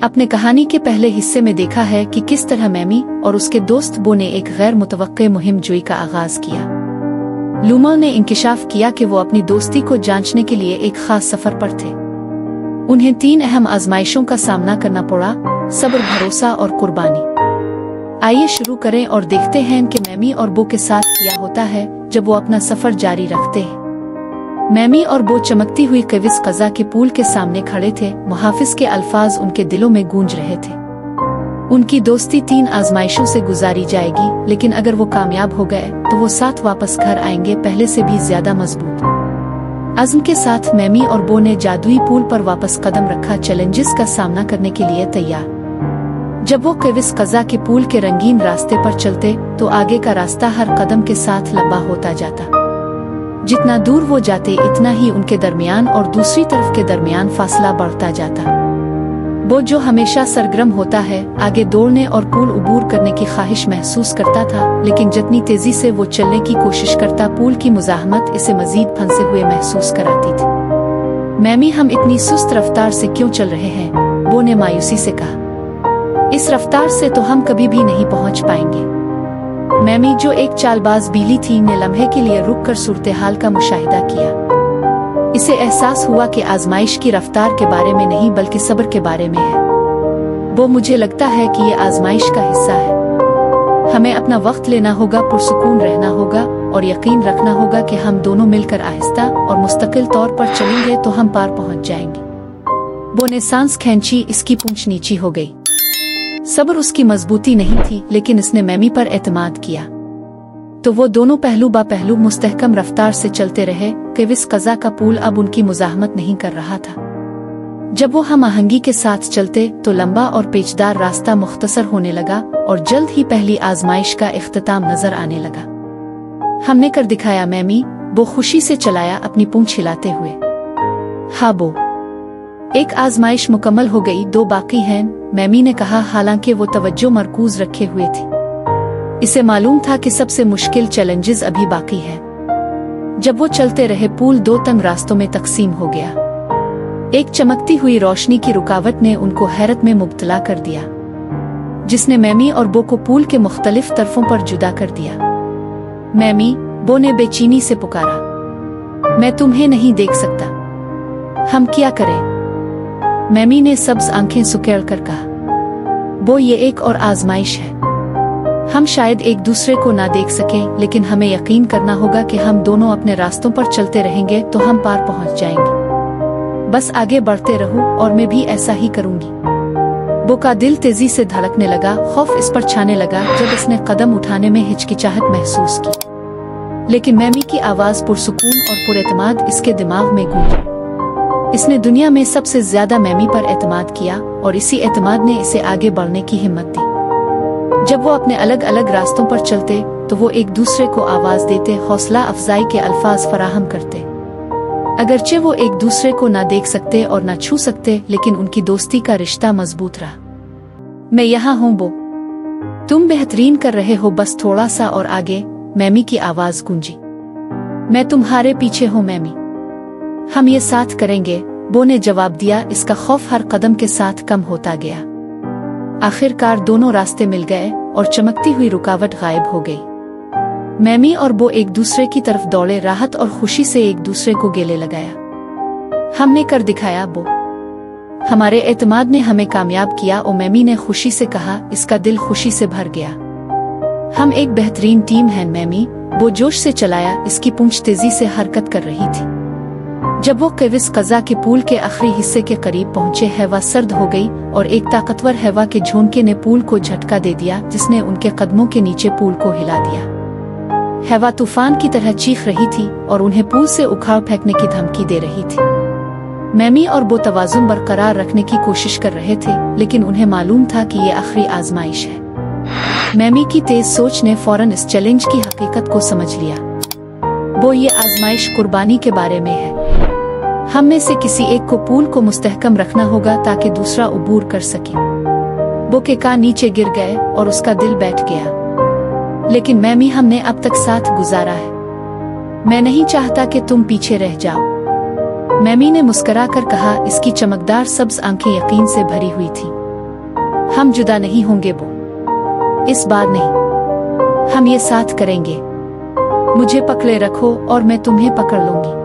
अपने कहानी के पहले हिस्से में देखा है कि किस तरह मैमी और उसके दोस्त बो ने एक गैर मुतवक्के मुहिम जोई का आगाज किया। लूमा ने इंकिशाफ किया कि वो अपनी दोस्ती को जांचने के लिए एक खास सफर पर थे। उन्हें 3 अहम आजमाइशों का सामना करना पड़ा: सब्र, भरोसा और कुर्बानी। आइए शुरू करें और देखते हैं कि मैमी और बो के साथ क्या होता है जब वो अपना सफर जारी रखते हैं। मैमी और बो चमकती हुई कविस कज़ा के पूल के सामने खड़े थे। मुहाफिज के अल्फाज उनके दिलों में गूंज रहे थे। उनकी दोस्ती 3 आजमाइशों से गुजारी जाएगी, लेकिन अगर वो कामयाब हो गए तो वो साथ वापस घर आएंगे, पहले से भी ज्यादा मजबूत। अज़्म के साथ मैमी और बो ने जादुई पूल पर वापस कदम रखा, चैलेंजेस का सामना करने के लिए तैयार। जब वो कविस कज़ा के पूल के रंगीन रास्ते पर चलते तो आगे का रास्ता हर कदम के साथ लंबा होता जाता। जितना दूर वो जाते इतना ही उनके दरमियान और दूसरी तरफ के दरमियान फासला बढ़ता जाता। वो जो हमेशा सरगर्म होता है, आगे दौड़ने और पूल उबूर करने की ख्वाहिश महसूस करता था, लेकिन जितनी तेजी से वो चलने की कोशिश करता, पूल की मुज़ाहमत इसे मजीद फंसे हुए महसूस कराती थी। मैमी, हम इतनी सुस्त रफ्तार से क्यों चल रहे हैं? वो ने मायूसी से कहा। इस रफ्तार से तो हम कभी भी नहीं पहुंच पाएंगे। मैमी, जो एक चालबाज बिल्ली थी, ने लम्हे के लिए रुककर सूरत-ए-हाल का मुशाहिदा किया। इसे एहसास हुआ कि आजमाइश की रफ्तार के बारे में नहीं बल्कि सब्र के बारे में है। वो, मुझे लगता है कि ये आजमाइश का हिस्सा है। हमें अपना वक्त लेना होगा, पुरसुकून रहना होगा और यकीन रखना होगा कि हम दोनों मिलकर आहिस्ता और मुस्तकिल तौर पर चलेंगे तो हम पार पहुंच जाएंगे। वो ने सांस खींची, इसकी पूंछ नीची हो गई। सब्र उसकी मजबूती नहीं थी, लेकिन इसने मैमी पर एतमाद किया। तो वो दोनों पहलू बा पहलू मुस्तहकम रफ्तार से चलते रहे। कविस कज़ा का पूल अब उनकी मुज़ाहमत नहीं कर रहा था। जब वो हम आहंगी के साथ चलते तो लंबा और पेचदार रास्ता मुख्तसर होने लगा और जल्द ही पहली आजमाइश का इख्तिताम नजर आने लगा। हमने कर दिखाया मैमी, वो खुशी से चलाया अपनी पूंछ हिलाते हुए। हाँ बो, एक आजमाइश मुकम्मल हो गई, 2 बाकी हैं, मैमी ने कहा, हालांकि वो तवज्जो मरकूज रखे हुए थी। इसे मालूम था कि सबसे मुश्किल चैलेंजेस अभी बाकी है। जब वो चलते रहे, पूल 2 तंग रास्तों में तकसीम हो गया। एक चमकती हुई रोशनी की रुकावट ने उनको हैरत में मुब्तला कर दिया, जिसने मैमी और बो को पूल के मुख्तलिफ तरफों पर जुदा कर दिया। मैमी, बो ने बेचैनी से पुकारा, मैं तुम्हें नहीं देख सकता। हम क्या करें? मैमी ने सब्ज आंखें सुकेड़ कर कहा, वो, ये एक और आजमाइश है। हम शायद एक दूसरे को ना देख सकें, लेकिन हमें यकीन करना होगा कि हम दोनों अपने रास्तों पर चलते रहेंगे तो हम पार पहुंच जाएंगे। बस आगे बढ़ते रहो और मैं भी ऐसा ही करूंगी। बो का दिल तेजी से धड़कने लगा, खौफ इस पर छाने लगा जब इसने कदम उठाने में हिचकिचाहट महसूस की। लेकिन मैमी की आवाज पुरसुकून और पुरएतमाद इसके दिमाग में गूंजी। इसने दुनिया में सबसे ज्यादा मैमी पर एतमाद किया और इसी एतमाद ने इसे आगे बढ़ने की हिम्मत दी। जब वो अपने अलग अलग रास्तों पर चलते तो वो एक दूसरे को आवाज देते, हौसला अफजाई के अल्फाज फराहम करते। अगरचे वो एक दूसरे को ना देख सकते और ना छू सकते, लेकिन उनकी दोस्ती का रिश्ता मजबूत रहा। मैं यहाँ हूँ बो, तुम बेहतरीन कर रहे हो, बस थोड़ा सा और आगे, मैमी की आवाज गूंजी। मैं तुम्हारे पीछे हूँ मैमी, हम ये साथ करेंगे, बो ने जवाब दिया। इसका खौफ हर कदम के साथ कम होता गया। आखिरकार दोनों रास्ते मिल गए और चमकती हुई रुकावट गायब हो गई। मैमी और बो एक दूसरे की तरफ दौड़े, राहत और खुशी से एक दूसरे को गले लगाया। हमने कर दिखाया बो, हमारे एतमाद ने हमें कामयाब किया, और मैमी ने खुशी से कहा। इसका दिल खुशी से भर गया। हम एक बेहतरीन टीम हैं मैमी, बो जोश से चलाया। इसकी पूंछ तेजी से हरकत कर रही थी। जब वो कविस कज़ा के पूल के आखिरी हिस्से के करीब पहुंचे, हवा सर्द हो गई और एक ताकतवर हवा के झोंके ने पूल को झटका दे दिया, जिसने उनके कदमों के नीचे पूल को हिला दिया। हवा तूफान की तरह चीख रही थी और उन्हें पूल से उखाड़ फेंकने की धमकी दे रही थी। मैमी और बो तवाज़ुन बरकरार रखने की कोशिश कर रहे थे, लेकिन उन्हें मालूम था कि ये आखिरी आजमाइश है। मैमी की तेज सोच ने फौरन इस चैलेंज की हकीकत को समझ लिया। वो, ये आजमाइश कुर्बानी के बारे में है। हम में से किसी एक को पूल को मुस्तहकम रखना होगा ताकि दूसरा उबूर कर सके। बो के कान नीचे गिर गए और उसका दिल बैठ गया। लेकिन मैमी, हमने अब तक साथ गुजारा है, मैं नहीं चाहता कि तुम पीछे रह जाओ। मैमी ने मुस्कुरा कर कहा। इसकी चमकदार सब्ज आंखें यकीन से भरी हुई थी। हम जुदा नहीं होंगे बो, इस बार नहीं, हम ये साथ करेंगे। मुझे पकड़े रखो और मैं तुम्हें पकड़ लूंगी।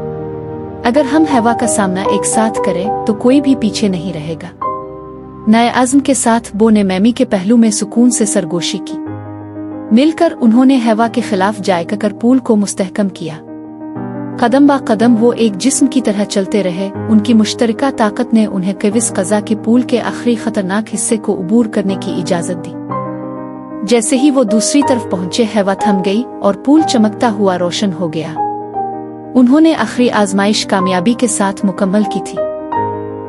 अगर हम हवा का सामना एक साथ करें तो कोई भी पीछे नहीं रहेगा। नए आज़म के साथ बो ने मैमी के पहलू में सुकून से सरगोशी की। मिलकर उन्होंने हवा के खिलाफ जायका कर पूल को मुस्तहकम किया। कदम बा कदम वो एक जिस्म की तरह चलते रहे। उनकी मुश्तरका ताकत ने उन्हें केविस कज़ा के पूल के आखिरी खतरनाक हिस्से को उबूर करने की इजाजत दी। जैसे ही वो दूसरी तरफ पहुंचे, हवा थम गई और पूल चमकता हुआ रोशन हो गया। उन्होंने आखिरी आजमाइश कामयाबी के साथ मुकम्मल की थी।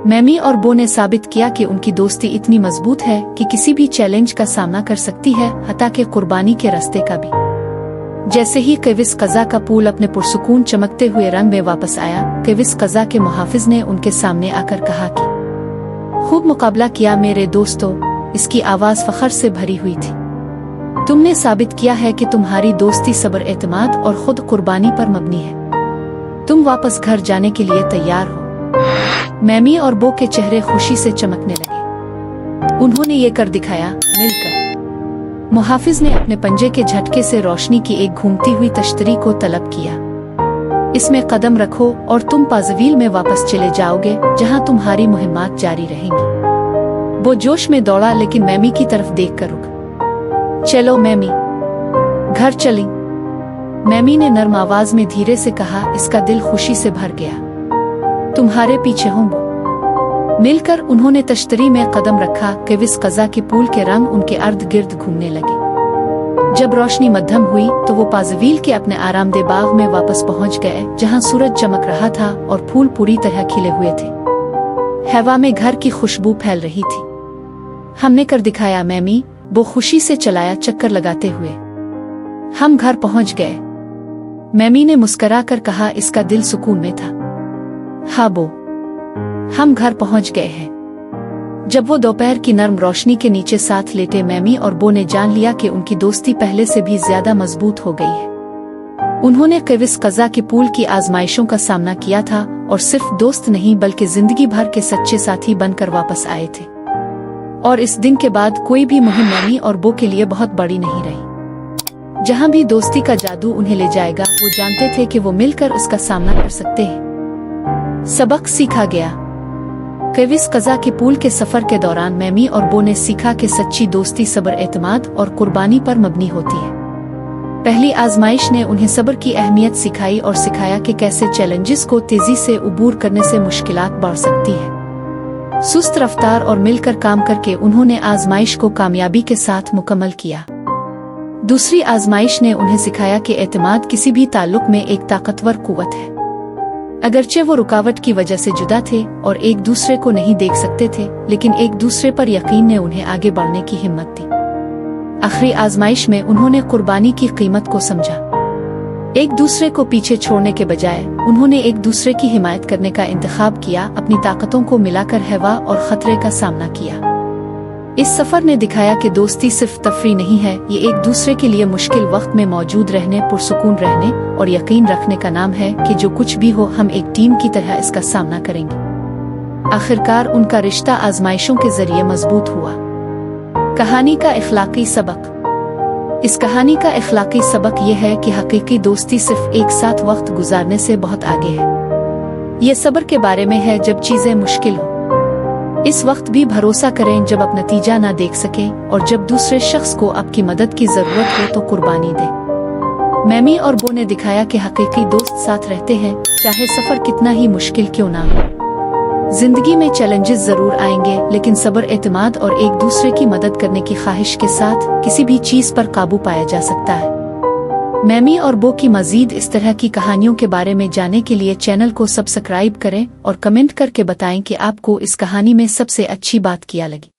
मैमी और बो ने साबित किया कि उनकी दोस्ती इतनी मजबूत है कि किसी भी चैलेंज का सामना कर सकती है, हत्ता के कुर्बानी के रास्ते का भी। जैसे ही केविस कज़ा का पूल अपने पुरसुकून चमकते हुए रंग में वापस आया, केविस कज़ा के मुहाफिज ने उनके सामने आकर कहा कि खूब मुकाबला किया मेरे दोस्तों। इसकी आवाज फख्र से भरी हुई थी। तुमने साबित किया है कि तुम्हारी दोस्ती सब्र, एतमाद और खुद कुर्बानी पर मबनी है। तुम वापस घर जाने के लिए तैयार हो। मैमी और बो के चेहरे खुशी से चमकने लगे। उन्होंने ये कर दिखाया। मिलकर मुहाफिज ने अपने पंजे के झटके से रोशनी की एक घूमती हुई तश्तरी को तलब किया। इसमें कदम रखो और तुम पाजवील में वापस चले जाओगे, जहां तुम्हारी मुहिम्मात जारी रहेंगी। वो जोश में दौड़ा, लेकिन मैमी की तरफ देखकर रुक। चलो मैमी, घर चली। मैमी ने नर्म आवाज में धीरे से कहा। इसका दिल खुशी से भर गया। तुम्हारे पीछे हूँ बो। मिलकर उन्होंने तश्तरी में कदम रखा। केविस कज़ा के पूल के रंग उनके अर्ध गिर्द घूमने लगे। जब रोशनी मध्यम हुई तो वो पाजवील के अपने आरामदेह बाग में वापस पहुंच गए, जहां सूरज चमक रहा था और फूल पूरी तरह खिले हुए थे। हवा में घर की खुशबू फैल रही थी। हमने कर दिखाया मैमी, वो खुशी से चलाया चक्कर लगाते हुए। हम घर पहुंच गए। मैमी ने मुस्करा कर कहा। इसका दिल सुकून में था। हाँ बो, हम घर पहुंच गए हैं। जब वो दोपहर की नर्म रोशनी के नीचे साथ लेटे, मैमी और बो ने जान लिया कि उनकी दोस्ती पहले से भी ज्यादा मजबूत हो गई है। उन्होंने केविस कज़ा के पूल की आजमाइशों का सामना किया था और सिर्फ दोस्त नहीं बल्कि जिंदगी भर के सच्चे साथी बनकर वापस आए थे। और इस दिन के बाद कोई भी मुहिम मैमी और बो के लिए बहुत बड़ी नहीं रही। जहां भी दोस्ती का जादू उन्हें ले जाएगा, वो जानते थे कि वो मिलकर उसका सामना कर सकते हैं। सबक सीखा गया। केविस कज़ा के पूल के सफर के दौरान मैमी और बो ने सीखा कि सच्ची दोस्ती सब्र, एतमाद और कुर्बानी पर मबनी होती है। पहली आजमाइश ने उन्हें सब्र की अहमियत सिखाई और सिखाया कि कैसे चैलेंजेस को तेजी से उबूर करने से मुश्किलात बढ़ सकती है। सुस्त रफ्तार और मिलकर काम करके उन्होंने आजमाइश को कामयाबी के साथ मुकम्मल किया। दूसरी आजमाइश ने उन्हें सिखाया कि एतमाद किसी भी ताल्लुक में एक ताकतवर कुव्वत है। अगरचे वो रुकावट की वजह से जुदा थे और एक दूसरे को नहीं देख सकते थे, लेकिन एक दूसरे पर यकीन ने उन्हें आगे बढ़ने की हिम्मत दी। आखिरी आजमाइश में उन्होंने कुर्बानी की कीमत को समझा। एक दूसरे को पीछे छोड़ने के बजाय उन्होंने एक दूसरे की हिमायत करने का इंतखाब किया, अपनी ताकतों को मिलाकर हवा और खतरे का सामना किया। इस सफर ने दिखाया कि दोस्ती सिर्फ तफरी नहीं है, ये एक दूसरे के लिए मुश्किल वक्त में मौजूद रहने, पुरसुकून रहने और यकीन रखने का नाम है कि जो कुछ भी हो हम एक टीम की तरह इसका सामना करेंगे। आखिरकार उनका रिश्ता आजमाइशों के जरिए मजबूत हुआ। कहानी का इखलाकी सबक। इस कहानी का इखलाकी सबक यह है कि हकीकी दोस्ती सिर्फ एक साथ वक्त गुजारने से बहुत आगे है। ये सब्र के बारे में है जब चीजें मुश्किल हो। इस वक्त भी भरोसा करें जब आप नतीजा ना देख सके, और जब दूसरे शख्स को आपकी मदद की जरूरत हो तो कुर्बानी दे। मैमी और बो ने दिखाया कि हकीकी दोस्त साथ रहते हैं, चाहे सफर कितना ही मुश्किल क्यों ना हो। जिंदगी में चैलेंजेस जरूर आएंगे, लेकिन सब्र, एतमाद और एक दूसरे की मदद करने की ख्वाहिश के साथ किसी भी चीज पर काबू पाया जा सकता है। मैमी और बो की मजीद इस तरह की कहानियों के बारे में जानने के लिए चैनल को सब्सक्राइब करें और कमेंट करके बताएं कि आपको इस कहानी में सबसे अच्छी बात क्या लगी।